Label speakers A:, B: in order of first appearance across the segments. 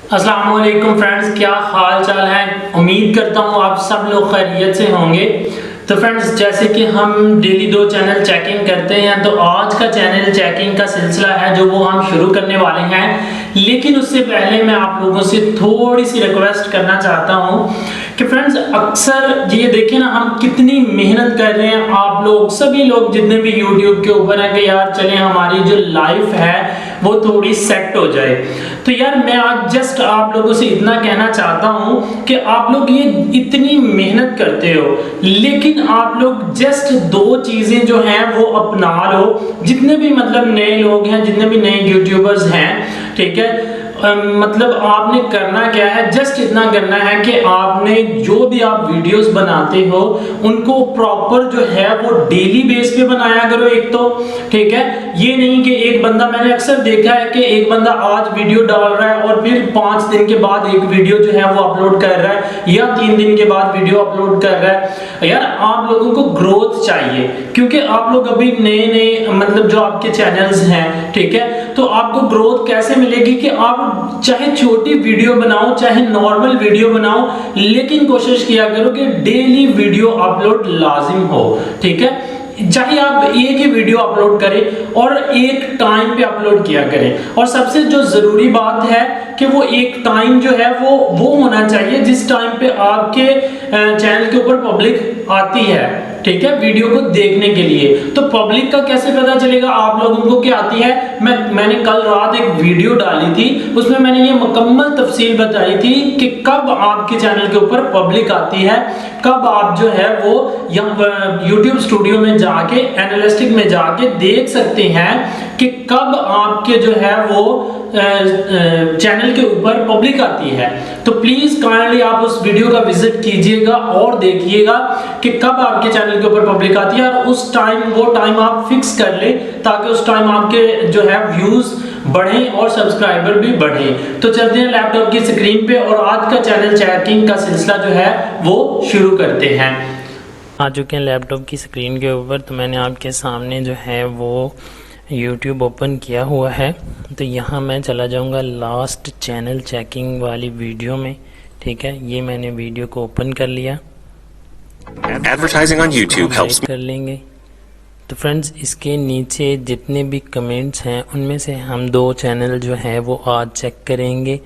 A: अस्सलाम वालेकुम फ्रेंड्स, क्या हाल चाल है। उम्मीद करता हूँ आप सब लोग खैरियत से होंगे। तो फ्रेंड्स, जैसे कि हम डेली 2 चैनल चेकिंग करते हैं, तो आज का चैनल चेकिंग का सिलसिला है जो वो हम शुरू करने वाले हैं। लेकिन उससे पहले मैं आप लोगों से थोड़ी सी रिक्वेस्ट करना चाहता हूँ कि फ्रेंड्स, अक्सर ये देखें ना, हम कितनी मेहनत कर रहे हैं। आप लोग सभी लोग जितने भी यूट्यूब के ऊपर हैं कि यार चलें हमारी जो लाइफ है वो थोड़ी सेट हो जाए। तो यार मैं आज जस्ट आप लोगों से इतना कहना चाहता हूं कि आप लोग ये इतनी मेहनत करते हो, लेकिन आप लोग जस्ट 2 चीजें जो हैं वो अपना लो। जितने भी मतलब नए लोग हैं, जितने भी नए यूट्यूबर्स हैं, ठीक है, मतलब आपने करना क्या है, जस्ट इतना करना है कि आपने जो भी आप वीडियोस बनाते हो उनको प्रॉपर जो है वो डेली बेस पे बनाया करो। एक तो ठीक है, ये नहीं कि एक बंदा, मैंने अक्सर देखा है कि एक बंदा आज वीडियो डाल रहा है और फिर 5 दिन के बाद एक वीडियो जो है वो अपलोड कर रहा है, या 3 दिन के बाद वीडियो अपलोड कर रहा है। यार आप लोगों को ग्रोथ चाहिए, क्योंकि आप लोग अभी नए नए मतलब जो आपके चैनल्स हैं, ठीक है, तो आपको ग्रोथ कैसे मिलेगी कि आप चाहे छोटी वीडियो बनाओ चाहे नॉर्मल वीडियो बनाओ, लेकिन कोशिश किया करो कि डेली वीडियो अपलोड लाजिम हो। ठीक है, चाहे आप एक ही वीडियो अपलोड करें और एक टाइम पे अपलोड किया करें। और सबसे जो जरूरी बात है कि वो एक टाइम जो है वो होना चाहिए जिस टाइम पे आपके चैनल के ऊपर पब्लिक आती है, ठीक है, वीडियो को देखने के लिए। तो पब्लिक का कैसे पता चलेगा आप लोगों को क्या आती है। मैंने कल रात एक वीडियो डाली थी, उसमें मैंने ये मुकम्मल तफसील बताई थी कि कब आपके चैनल के ऊपर पब्लिक आती है, कब आप जो है वो यूट्यूब स्टूडियो में जाके एनालिटिक में जाके देख सकते हैं कि कब आपके जो है वो चैनल के ऊपर पब्लिक आती है। तो प्लीज काइंडली आप उस वीडियो का विजिट कीजिएगा और देखिएगा कि कब आपके चैनल के ऊपर पब्लिक आती है, और उस टाइम वो टाइम आप फिक्स कर ले ताकि उस टाइम आपके जो है व्यूज बढ़े और सब्सक्राइबर भी बढ़े। तो चलते हैं लैपटॉप की स्क्रीन पे और आज का चैनल चेकिंग का सिलसिला जो है वो शुरू करते हैं।
B: आ चुके हैं लैपटॉप की स्क्रीन के ऊपर। तो मैंने आपके सामने जो है वो YouTube ओपन किया हुआ है। तो यहाँ मैं चला जाऊँगा लास्ट चैनल चेकिंग वाली वीडियो में। ठीक है, ये मैंने वीडियो को ओपन कर लिया।
C: Advertising on YouTube helps me.
B: कर लेंगे। तो फ्रेंड्स, इसके नीचे जितने भी कमेंट्स हैं उनमें से हम 2 चैनल जो है वो आज चेक करेंगे।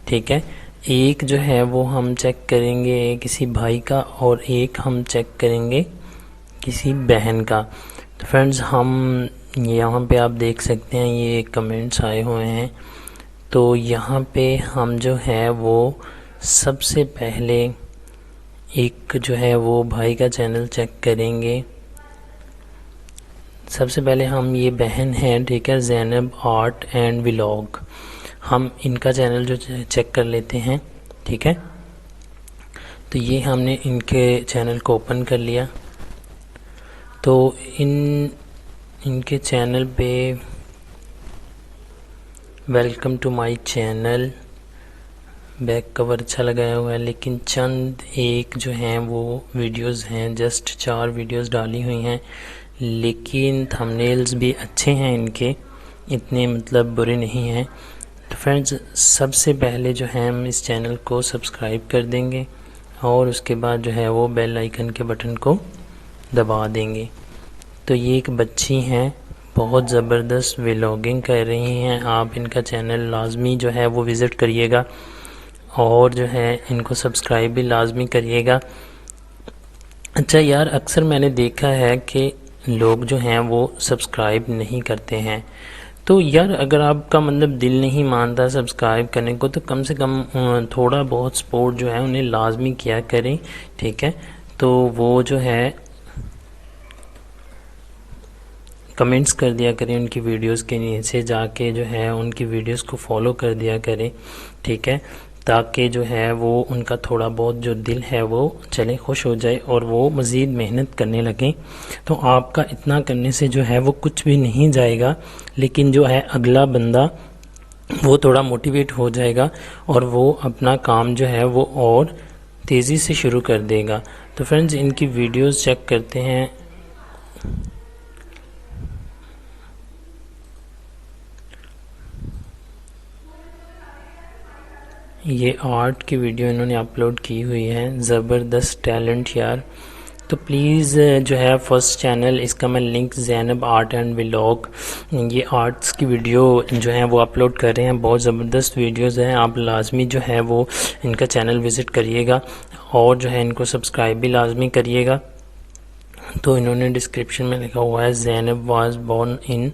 B: ठीक है, एक जो है वो हम चेक करेंगे किसी भाई का और एक हम चेक करेंगे किसी बहन का। तो फ्रेंड्स, हम यहाँ पे आप देख सकते हैं ये कमेंट्स आए हुए हैं। तो यहाँ पे हम जो है वो सबसे पहले एक जो है वो भाई का चैनल चेक करेंगे। सबसे पहले हम ये बहन है, ठीक है, ज़ैनब आर्ट एंड व्लॉग, हम इनका चैनल जो चेक कर लेते हैं। ठीक है, तो ये हमने इनके चैनल को ओपन कर लिया। तो इनके चैनल पे welcome to my channel, back cover अच्छा लगाया हुआ है, लेकिन चंद एक जो हैं वो वीडियोस हैं, जस्ट 4 वीडियोस डाली हुई हैं, लेकिन थंबनेल्स भी अच्छे हैं इनके, इतने मतलब बुरे नहीं हैं। तो फ्रेंड्स, सबसे पहले जो है हम इस चैनल को सब्सक्राइब कर देंगे और उसके बाद जो है वो बेल आइकन के बटन को दबा देंगे। तो ये एक बच्ची हैं, बहुत ज़बरदस्त व्लॉगिंग कर रही हैं। आप इनका चैनल लाजमी जो है वो विज़िट करिएगा और जो है इनको सब्सक्राइब भी लाजमी करिएगा। अच्छा यार, अक्सर मैंने देखा है कि लोग जो हैं वो सब्सक्राइब नहीं करते हैं। तो यार, अगर आपका मतलब दिल नहीं मानता सब्सक्राइब करने को, तो कम से कम थोड़ा बहुत सपोर्ट जो है उन्हें लाजमी किया करें। ठीक है, तो वो जो है कमेंट्स कर दिया करें उनकी वीडियोस के नीचे जाके, जो है उनकी वीडियोस को फॉलो कर दिया करें। ठीक है, ताकि जो है वो उनका थोड़ा बहुत जो दिल है वो चले खुश हो जाए और वो मज़ीद मेहनत करने लगें। तो आपका इतना करने से जो है वो कुछ भी नहीं जाएगा, लेकिन जो है अगला बंदा वो थोड़ा मोटिवेट हो जाएगा और वो अपना काम जो है वो और तेज़ी से शुरू कर देगा। तो फ्रेंड्स, इनकी वीडियोस चेक करते हैं। ये आर्ट की वीडियो इन्होंने अपलोड की हुई है, ज़बरदस्त टैलेंट यार। तो प्लीज़ जो है फर्स्ट चैनल, इसका मैं link Zainab art and vlog, ये आर्ट्स की वीडियो जो है वो अपलोड कर रहे हैं, बहुत ज़बरदस्त वीडियोस हैं। आप लाजमी जो है वो इनका चैनल विज़िट करिएगा और जो है इनको सब्सक्राइब भी लाजमी करिएगा। तो इन्होंने डिस्क्रिप्शन में लिखा हुआ है, Zainab was born in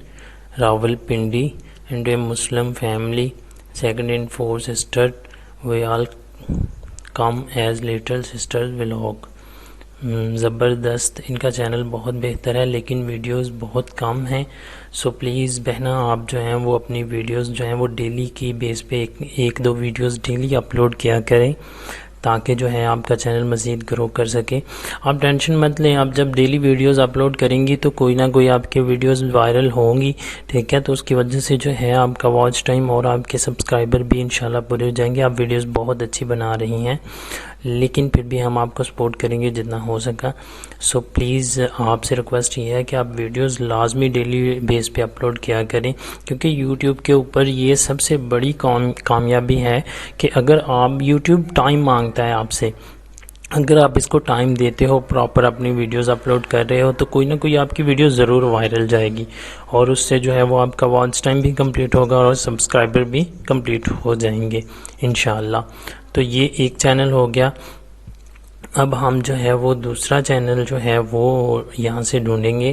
B: Rawalpindi and a Muslim family, second in 4 sister, they all come as little sisters vlog. ज़बरदस्त, इनका चैनल बहुत बेहतर है लेकिन वीडियोस बहुत कम हैं। सो प्लीज़ बहना आप जो हैं वो अपनी वीडियोस जो हैं वो डेली की बेस पे एक दो वीडियोस डेली अपलोड किया करें, ताकि जो है आपका चैनल मज़ीद ग्रो कर सके। आप टेंशन मत लें, आप जब डेली वीडियोस अपलोड करेंगी तो कोई ना कोई आपके वीडियोस वायरल होंगी, ठीक है। तो उसकी वजह से जो है आपका वॉच टाइम और आपके सब्सक्राइबर भी इंशाल्लाह पूरे हो जाएंगे। आप वीडियोस बहुत अच्छी बना रही हैं, लेकिन फिर भी हम आपको सपोर्ट करेंगे जितना हो सका। सो प्लीज़ आपसे रिक्वेस्ट ये है कि आप वीडियोस लाजमी डेली बेस पे अपलोड किया करें, क्योंकि यूट्यूब के ऊपर ये सबसे बड़ी कामयाबी है कि अगर आप यूट्यूब टाइम मांगता है आपसे, अगर आप इसको टाइम देते हो, प्रॉपर अपनी वीडियोस अपलोड कर रहे हो, तो कोई ना कोई आपकी वीडियो ज़रूर वायरल जाएगी और उससे जो है वो आपका वॉच टाइम भी कंप्लीट होगा और सब्सक्राइबर भी कंप्लीट हो जाएंगे इंशाल्लाह। तो ये एक चैनल हो गया। अब हम जो है वो दूसरा चैनल जो है वो यहाँ से ढूंढेंगे।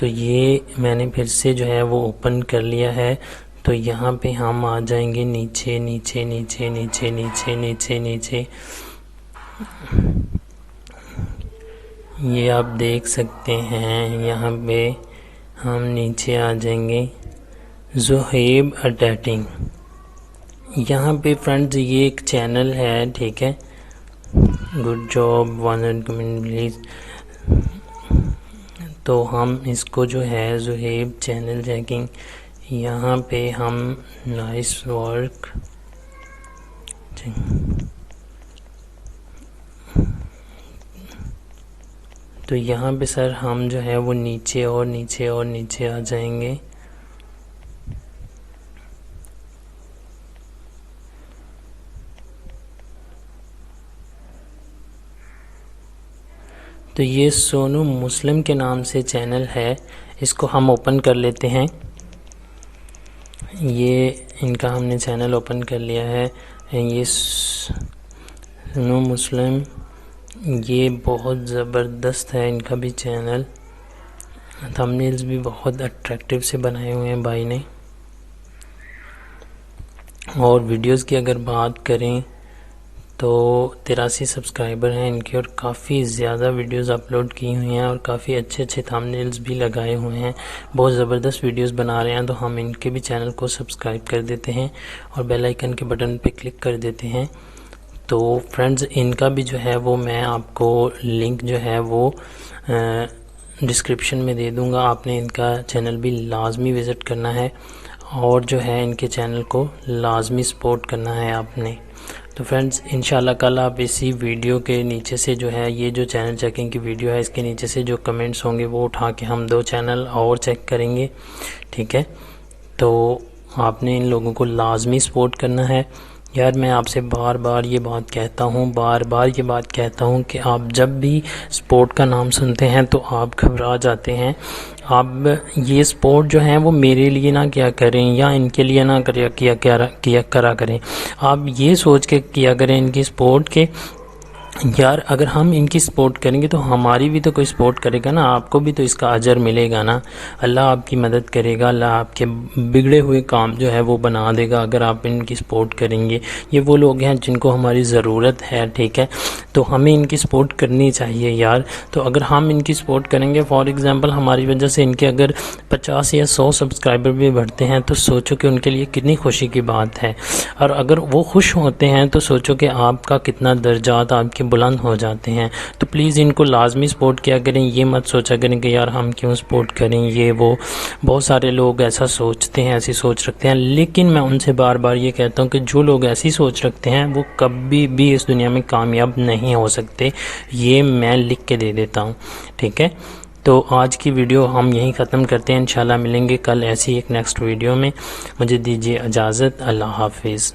B: तो ये मैंने फिर से जो है वो ओपन कर लिया है। तो यहाँ पे हम आ जाएंगे नीचे नीचे नीचे नीचे नीचे नीचे नीचे, ये आप देख सकते हैं। यहाँ पे हम नीचे आ जाएंगे, ज़ुहैब एडिटिंग। यहाँ पे फ्रेंड्स ये एक चैनल है, ठीक है। Good job 100 comment please. तो हम इसको जो है ज़ुहैब चैनल चेकिंग, यहाँ पे हम नाइस वर्क, तो यहाँ पे सर हम जो है वो नीचे और नीचे और नीचे आ जाएंगे। तो ये सोनू मुस्लिम के नाम से चैनल है, इसको हम ओपन कर लेते हैं। ये इनका हमने चैनल ओपन कर लिया है, ये सोनू मुस्लिम, ये बहुत ज़बरदस्त है इनका भी चैनल। थंबनेल्स भी बहुत अट्रैक्टिव से बनाए हुए हैं भाई ने। और वीडियोस की अगर बात करें तो 83 सब्सक्राइबर हैं इनके और काफ़ी ज़्यादा वीडियोस अपलोड की हुई हैं और काफ़ी अच्छे अच्छे थंबनेल्स भी लगाए हुए हैं, बहुत ज़बरदस्त वीडियोस बना रहे हैं। तो हम इनके भी चैनल को सब्सक्राइब कर देते हैं और बेल आइकन के बटन पे क्लिक कर देते हैं। तो फ्रेंड्स इनका भी जो है वो मैं आपको लिंक जो है वो डिस्क्रिप्शन में दे दूँगा। आपने इनका चैनल भी लाजमी विज़िट करना है और जो है इनके चैनल को लाजमी सपोर्ट करना है आपने। तो फ्रेंड्स इंशाल्लाह कल आप इसी वीडियो के नीचे से जो है ये जो चैनल चेकिंग की वीडियो है, इसके नीचे से जो कमेंट्स होंगे वो उठा के हम 2 चैनल और चेक करेंगे, ठीक है। तो आपने इन लोगों को लाजमी सपोर्ट करना है यार। मैं आपसे बार बार ये बात कहता हूँ कि आप जब भी स्पोर्ट का नाम सुनते हैं तो आप घबरा जाते हैं। आप ये स्पोर्ट जो है वो मेरे लिए ना किया करें या इनके लिए ना करा करें। आप ये सोच के किया करें इनकी स्पोर्ट के यार अगर हम इनकी सपोर्ट करेंगे तो हमारी भी तो कोई सपोर्ट करेगा ना, आपको भी तो इसका अजर मिलेगा ना। अल्लाह आपकी मदद करेगा, अल्लाह आपके बिगड़े हुए काम जो है वो बना देगा अगर आप इनकी सपोर्ट करेंगे। ये वो लोग हैं जिनको हमारी ज़रूरत है, ठीक है। तो हमें इनकी सपोर्ट करनी चाहिए यार। तो अगर हम इनकी सपोर्ट करेंगे, फॉर एग्ज़ाम्पल हमारी वजह से इनके अगर 50 या 100 सब्सक्राइबर भी बढ़ते हैं तो सोचो कि उनके लिए कितनी खुशी की बात है। और अगर वो खुश होते हैं तो सोचो कि आपका कितना दर्जात आपके बुलंद हो जाते हैं। तो प्लीज़ इनको लाजमी सपोर्ट किया करें। ये मत सोचा करें कि यार हम क्यों सपोर्ट करें, ये वो। बहुत सारे लोग ऐसा सोचते हैं, ऐसी सोच रखते हैं, लेकिन मैं उनसे बार बार ये कहता हूँ कि जो लोग ऐसी सोच रखते हैं वो कभी भी इस दुनिया में कामयाब नहीं हो सकते। ये मैं लिख के दे देता हूँ, ठीक है। तो आज की वीडियो हम यहीं ख़त्म करते हैं। इंशाल्लाह मिलेंगे कल ऐसी एक नेक्स्ट वीडियो में। मुझे दीजिए इजाज़त। अल्लाह हाफिज़।